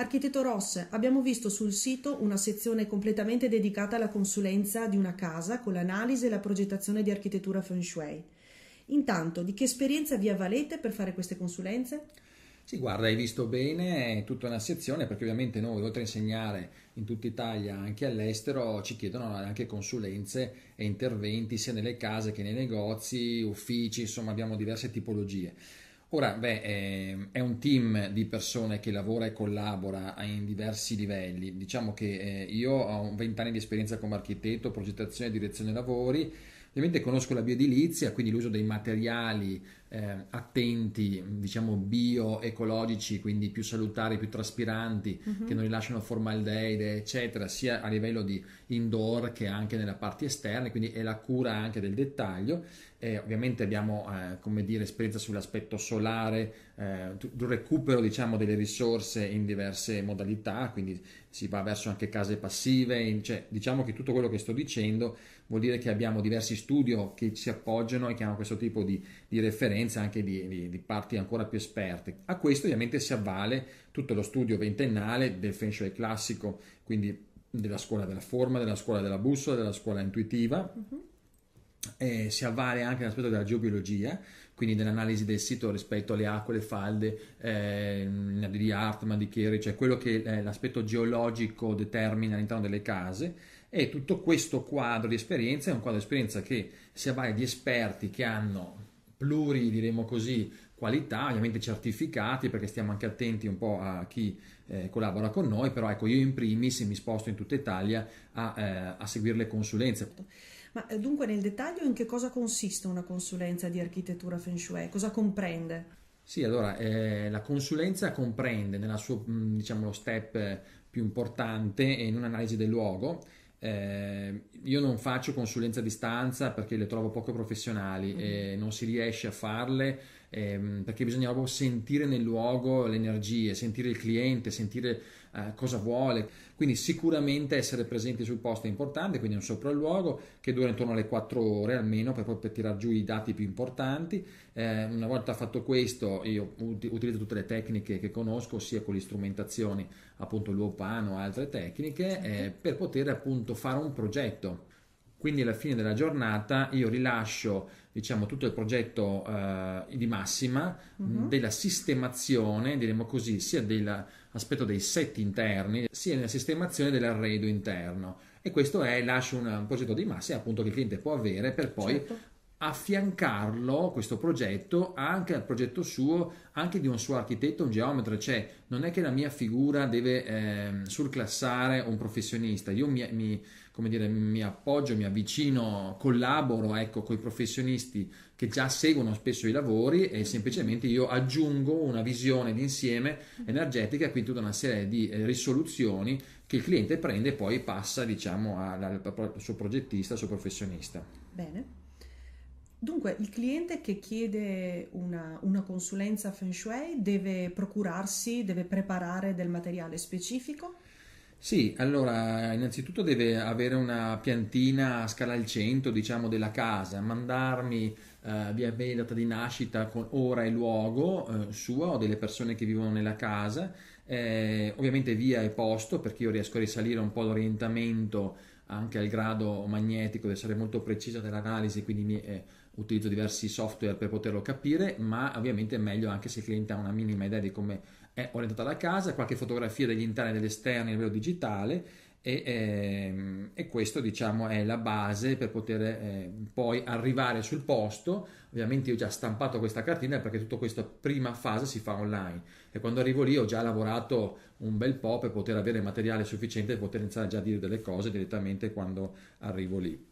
Architetto Ross, abbiamo visto sul sito una sezione completamente dedicata alla consulenza di una casa con l'analisi e la progettazione di architettura Feng Shui. Intanto, di che esperienza vi avvalete per fare queste consulenze? Sì, guarda, hai visto bene, è tutta una sezione perché ovviamente noi, oltre a insegnare in tutta Italia, anche all'estero, ci chiedono anche consulenze e interventi sia nelle case che nei negozi, uffici, insomma abbiamo diverse tipologie. Ora, beh, è un team di persone che lavora e collabora in diversi livelli. Diciamo che io ho 20 anni di esperienza come architetto, progettazione e direzione lavori. Ovviamente conosco la bioedilizia, quindi l'uso dei materiali attenti, diciamo bioecologici, quindi più salutari, più traspiranti, che non rilasciano formaldeide, eccetera, sia a livello di indoor che anche nella parte esterna, quindi è la cura anche del dettaglio. Ovviamente abbiamo, come dire, esperienza sull'aspetto solare, sul recupero, diciamo, delle risorse in diverse modalità, quindi si va verso anche case passive, cioè, diciamo che tutto quello che sto dicendo vuol dire che abbiamo diversi studio che ci appoggiano e che hanno questo tipo di referenze anche di parti ancora più esperte. A questo ovviamente si avvale tutto lo studio ventennale del Feng Shui classico, quindi della scuola della forma, della scuola della bussola, della scuola intuitiva. Si avvale anche l'aspetto della geobiologia, quindi dell'analisi del sito rispetto alle acque, le falde, di Hartmann, di Chieri, cioè quello che l'aspetto geologico determina all'interno delle case. E tutto questo quadro di esperienza è un quadro di esperienza che si avvale di esperti che hanno diremo così, qualità, ovviamente certificati, perché stiamo anche attenti un po' a chi collabora con noi, però ecco, io in primis mi sposto in tutta Italia a seguire le consulenze. Ma dunque nel dettaglio in che cosa consiste una consulenza di architettura Feng Shui? Cosa comprende? Sì, allora la consulenza comprende nella sua, diciamo, lo step più importante in un'analisi del luogo. Io non faccio consulenza a distanza perché le trovo poco professionali e non si riesce a farle perché bisogna proprio sentire nel luogo le energie, sentire il cliente, sentire cosa vuole. Quindi sicuramente essere presenti sul posto è importante, quindi un sopralluogo che dura intorno alle 4 ore almeno per poter tirare giù i dati più importanti. Una volta fatto questo io utilizzo tutte le tecniche che conosco, sia con le strumentazioni, appunto l'UOPAN o altre tecniche, per poter appunto fare un progetto. Quindi alla fine della giornata io rilascio, diciamo, tutto il progetto di massima, della sistemazione, diremo così, sia dell'aspetto dei set interni, sia nella sistemazione dell'arredo interno. E questo lascio un progetto di massima appunto che il cliente può avere per poi Certo. affiancarlo, questo progetto, anche al progetto suo, anche di un suo architetto, un geometra, cioè non è che la mia figura deve surclassare un professionista, io come dire, mi appoggio, mi avvicino, collaboro, ecco, con i professionisti che già seguono spesso i lavori e semplicemente io aggiungo una visione d'insieme energetica, quindi tutta una serie di risoluzioni che il cliente prende e poi passa, diciamo, al suo progettista, al suo professionista. Bene. Dunque, il cliente che chiede una consulenza Feng Shui deve procurarsi, deve preparare del materiale specifico? Sì, allora innanzitutto deve avere una piantina a scala al 100, diciamo, della casa, mandarmi via mail data di nascita con ora e luogo sua o delle persone che vivono nella casa, ovviamente via e posto perché io riesco a risalire un po' l'orientamento anche al grado magnetico, deve essere molto precisa nell'analisi, quindi utilizzo diversi software per poterlo capire, ma ovviamente è meglio anche se il cliente ha una minima idea di come è orientata la casa, qualche fotografia degli interni e degli esterni a livello digitale e questo, diciamo, è la base per poter poi arrivare sul posto. Ovviamente io ho già stampato questa cartina perché tutta questa prima fase si fa online e quando arrivo lì ho già lavorato un bel po' per poter avere materiale sufficiente per poter iniziare già a dire delle cose direttamente quando arrivo lì.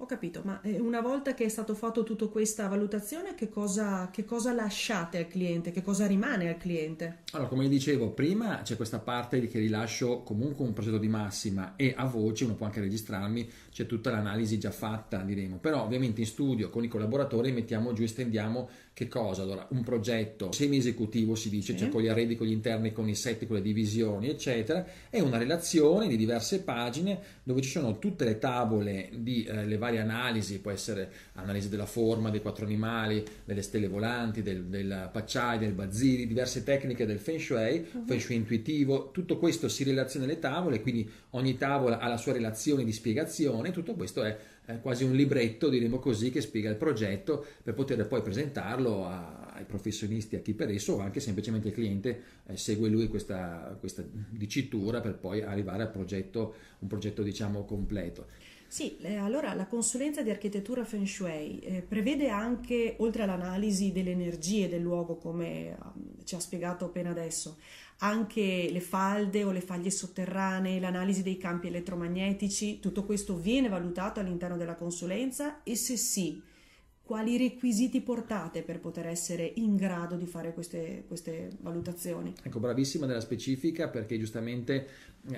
Ho capito, ma una volta che è stato fatto tutta questa valutazione, che cosa lasciate al cliente? Che cosa rimane al cliente? Allora, come dicevo prima, c'è questa parte che rilascio comunque un progetto di massima e a voce, uno può anche registrarmi, c'è tutta l'analisi già fatta, diremo. Però ovviamente in studio con i collaboratori mettiamo giù e stendiamo Che cosa? Allora, un progetto semi-esecutivo si dice, Sì. cioè con gli arredi, con gli interni, con i set, con le divisioni, eccetera, è una relazione di diverse pagine dove ci sono tutte le tavole di le varie analisi, può essere analisi della forma dei quattro animali, delle stelle volanti, del Pachai, del Bazili, diverse tecniche del Feng Shui intuitivo, tutto questo si relaziona alle tavole, quindi ogni tavola ha la sua relazione di spiegazione, tutto questo è quasi un libretto, diremo così, che spiega il progetto per poter poi presentarlo ai professionisti, a chi per esso, o anche semplicemente il cliente segue lui questa dicitura per poi arrivare al progetto, un progetto diciamo completo. Sì, allora la consulenza di architettura Feng Shui prevede anche, oltre all'analisi delle energie del luogo, come ci ha spiegato appena adesso, anche le falde o le faglie sotterranee, l'analisi dei campi elettromagnetici, tutto questo viene valutato all'interno della consulenza e se sì, quali requisiti portate per poter essere in grado di fare queste valutazioni? Ecco, bravissima nella specifica, perché giustamente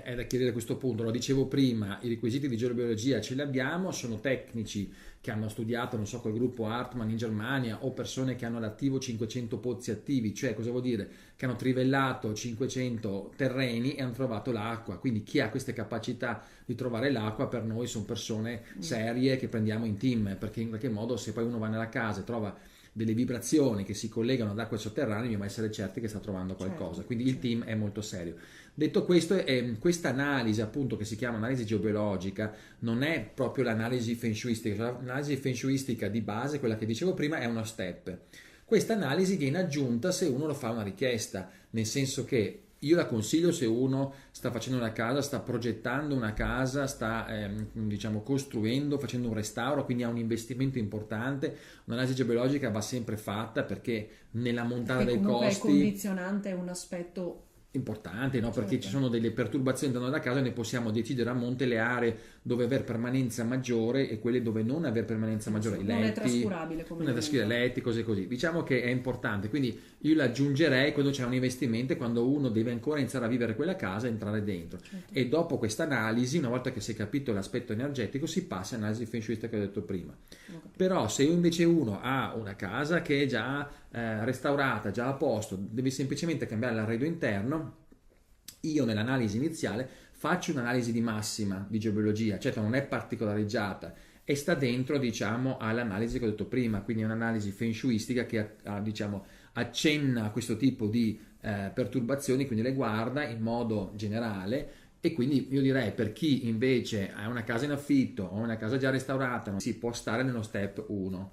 è da chiedere a questo punto. Lo dicevo prima, i requisiti di geobiologia ce li abbiamo, sono tecnici che hanno studiato, non so, col gruppo Hartmann in Germania, o persone che hanno all'attivo 500 pozzi attivi, cioè cosa vuol dire? Che hanno trivellato 500 terreni e hanno trovato l'acqua. Quindi chi ha queste capacità di trovare l'acqua per noi sono persone serie che prendiamo in team, perché in qualche modo se poi uno va nella casa e trova delle vibrazioni che si collegano ad acque sotterranee, dobbiamo essere certi che sta trovando qualcosa. Certo, Quindi il team è molto serio. Detto questo, questa analisi, appunto, che si chiama analisi geobiologica, non è proprio l'analisi feng shuistica. Cioè, l'analisi feng shuistica di base, quella che dicevo prima, è uno step. Questa analisi viene aggiunta se uno lo fa una richiesta, nel senso che io la consiglio se uno sta facendo una casa, sta progettando una casa, sta diciamo costruendo, facendo un restauro, quindi ha un investimento importante. Un'analisi geobiologica va sempre fatta, perché nella montata perché dei comunque costi il condizionante è un aspetto. importante, no? Perché Certo. ci sono delle perturbazioni all'interno della casa e ne possiamo decidere a monte le aree dove aver permanenza maggiore e quelle dove non aver permanenza maggiore. I Non è letti, trascurabile come non è da scrivere, elemento. letti, cose così. Diciamo che è importante, quindi io l'aggiungerei quando c'è un investimento e quando uno deve ancora iniziare a vivere quella casa e entrare dentro. Certo. E dopo questa analisi, una volta che si è capito l'aspetto energetico, si passa all'analisi feng shuista che ho detto prima. Ho capito. Però se invece uno ha una casa che è già restaurata, già a posto, deve semplicemente cambiare l'arredo interno, io nell'analisi iniziale faccio un'analisi di massima di geobiologia, certo non è particolareggiata e sta dentro, diciamo, all'analisi che ho detto prima, quindi è un'analisi feng shuistica che diciamo, accenna a questo tipo di perturbazioni, quindi le guarda in modo generale. E quindi io direi, per chi invece ha una casa in affitto o una casa già restaurata, si può stare nello step 1.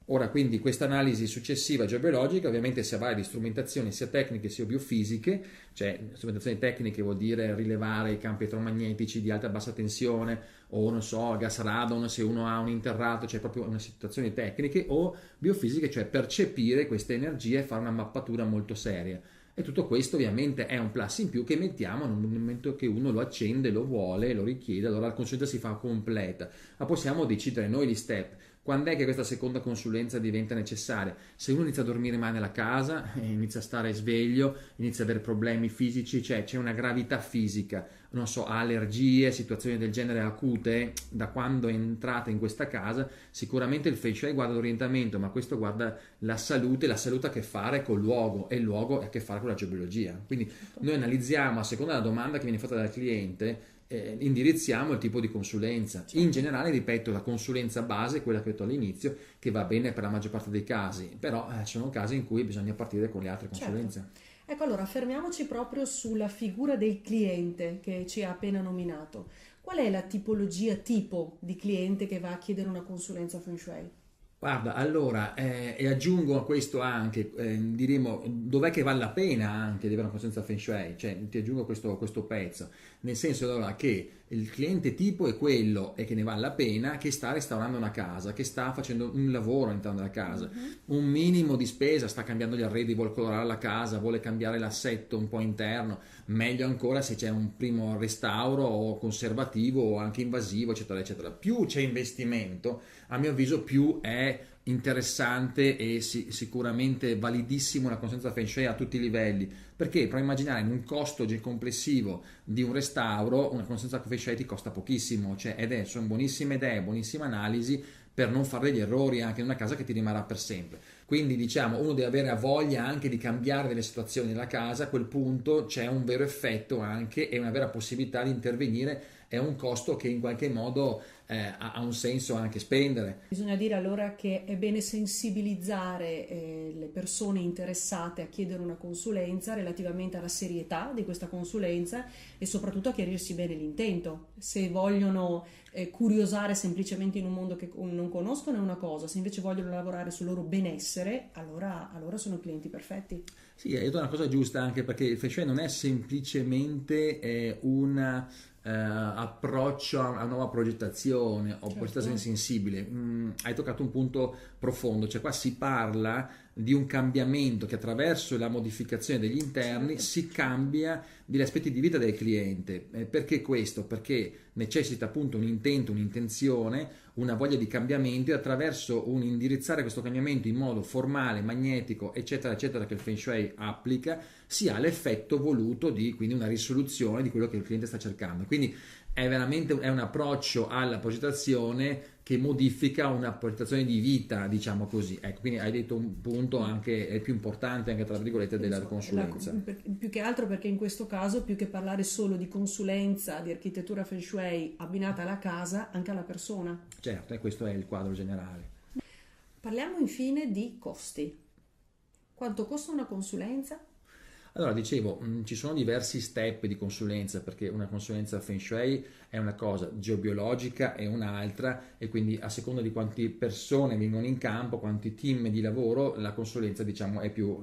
Ora, quindi, questa analisi successiva geobiologica ovviamente si avvale di strumentazioni sia tecniche sia biofisiche, cioè strumentazioni tecniche vuol dire rilevare i campi elettromagnetici di alta e bassa tensione, o non so, gas radon se uno ha un interrato, cioè proprio una situazione tecniche, o biofisiche, cioè percepire queste energie e fare una mappatura molto seria. E tutto questo ovviamente è un plus in più che mettiamo nel momento che uno lo accende, lo vuole, lo richiede, allora la consulenza si fa completa, ma possiamo decidere noi gli step. Quando è che questa seconda consulenza diventa necessaria? Se uno inizia a dormire male nella casa, inizia a stare sveglio, inizia ad avere problemi fisici, cioè c'è una gravità fisica, non so, ha allergie, situazioni del genere acute, da quando è entrata in questa casa, sicuramente il Feng Shui guarda l'orientamento, ma questo guarda la salute ha a che fare col luogo e il luogo ha a che fare con la geobiologia. Quindi noi analizziamo, a seconda della domanda che viene fatta dal cliente, indirizziamo il tipo di consulenza. In generale, ripeto, la consulenza base è quella che ho detto all'inizio, che va bene per la maggior parte dei casi, però ci sono casi in cui bisogna partire con le altre consulenze. Certo. Ecco, allora fermiamoci proprio sulla figura del cliente che ci ha appena nominato. Qual è la tipologia tipo di cliente che va a chiedere una consulenza Feng Shui? Guarda, allora, e aggiungo a questo anche, diremo, dov'è che vale la pena anche di avere una consulenza Feng Shui, cioè ti aggiungo questo pezzo, nel senso allora che il cliente tipo è quello e che ne vale la pena, che sta restaurando una casa, che sta facendo un lavoro all'interno della casa, un minimo di spesa, sta cambiando gli arredi, vuole colorare la casa, vuole cambiare l'assetto un po' interno, meglio ancora se c'è un primo restauro o conservativo o anche invasivo, eccetera, eccetera. Più c'è investimento, a mio avviso più è interessante e sicuramente validissimo una consulenza Feng Shui a tutti i livelli, perché puoi immaginare in un costo complessivo di un restauro una consulenza Feng Shui ti costa pochissimo, cioè sono buonissime idee, buonissime analisi per non fare degli errori anche in una casa che ti rimarrà per sempre. Quindi diciamo uno deve avere voglia anche di cambiare delle situazioni nella casa, a quel punto c'è un vero effetto anche e una vera possibilità di intervenire, è un costo che in qualche modo ha un senso anche spendere. Bisogna dire allora che è bene sensibilizzare le persone interessate a chiedere una consulenza relativamente alla serietà di questa consulenza e soprattutto a chiarirsi bene l'intento. Se vogliono curiosare semplicemente in un mondo che non conoscono è una cosa, se invece vogliono lavorare sul loro benessere, allora sono clienti perfetti. Sì, hai detto una cosa giusta anche perché il Feng Shui non è semplicemente un approccio a una nuova progettazione o progettazione Certo. sensibile. Hai toccato un punto profondo, cioè qua si parla di un cambiamento che attraverso la modificazione degli interni Certo. si cambia degli aspetti di vita del cliente. Perché questo? Perché necessita appunto un intento, un'intenzione, una voglia di cambiamento e attraverso un indirizzare questo cambiamento in modo formale, magnetico, eccetera, eccetera, che il Feng Shui applica, si ha l'effetto voluto di quindi una risoluzione di quello che il cliente sta cercando. Quindi è veramente un approccio alla progettazione che modifica una progettazione di vita, diciamo così. Ecco, quindi hai detto un punto anche più importante anche tra virgolette della Insomma, consulenza. più che altro perché in questo caso, più che parlare solo di consulenza, di architettura Feng Shui abbinata alla casa, anche alla persona. Certo, e questo è il quadro generale. Parliamo infine di costi. Quanto costa una consulenza? Allora, dicevo, ci sono diversi step di consulenza perché una consulenza Feng Shui è una cosa geobiologica è un'altra e quindi a seconda di quante persone vengono in campo, quanti team di lavoro, la consulenza diciamo è più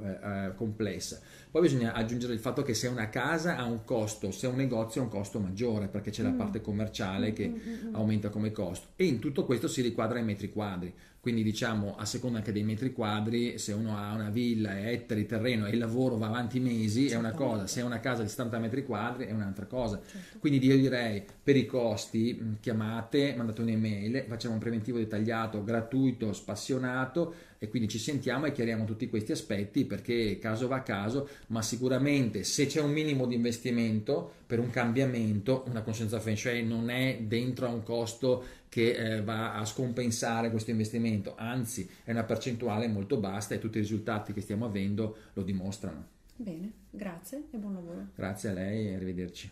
complessa. Poi bisogna aggiungere il fatto che se una casa ha un costo, se un negozio ha un costo maggiore perché c'è la parte commerciale che aumenta come costo e in tutto questo si riquadra i metri quadri. Quindi diciamo a seconda anche dei metri quadri, se uno ha una villa e ettari di terreno e il lavoro va avanti mesi è una cosa, se è una casa di 70 metri quadri è un'altra cosa. Certo. Quindi io direi per i costi chiamate, mandate un'email, facciamo un preventivo dettagliato, gratuito, spassionato e quindi ci sentiamo e chiariamo tutti questi aspetti perché caso va caso, ma sicuramente se c'è un minimo di investimento per un cambiamento, una consulenza Feng Shui non è dentro a un costo che va a scompensare questo investimento, anzi è una percentuale molto bassa e tutti i risultati che stiamo avendo lo dimostrano. Bene, grazie e buon lavoro. Grazie a lei e arrivederci.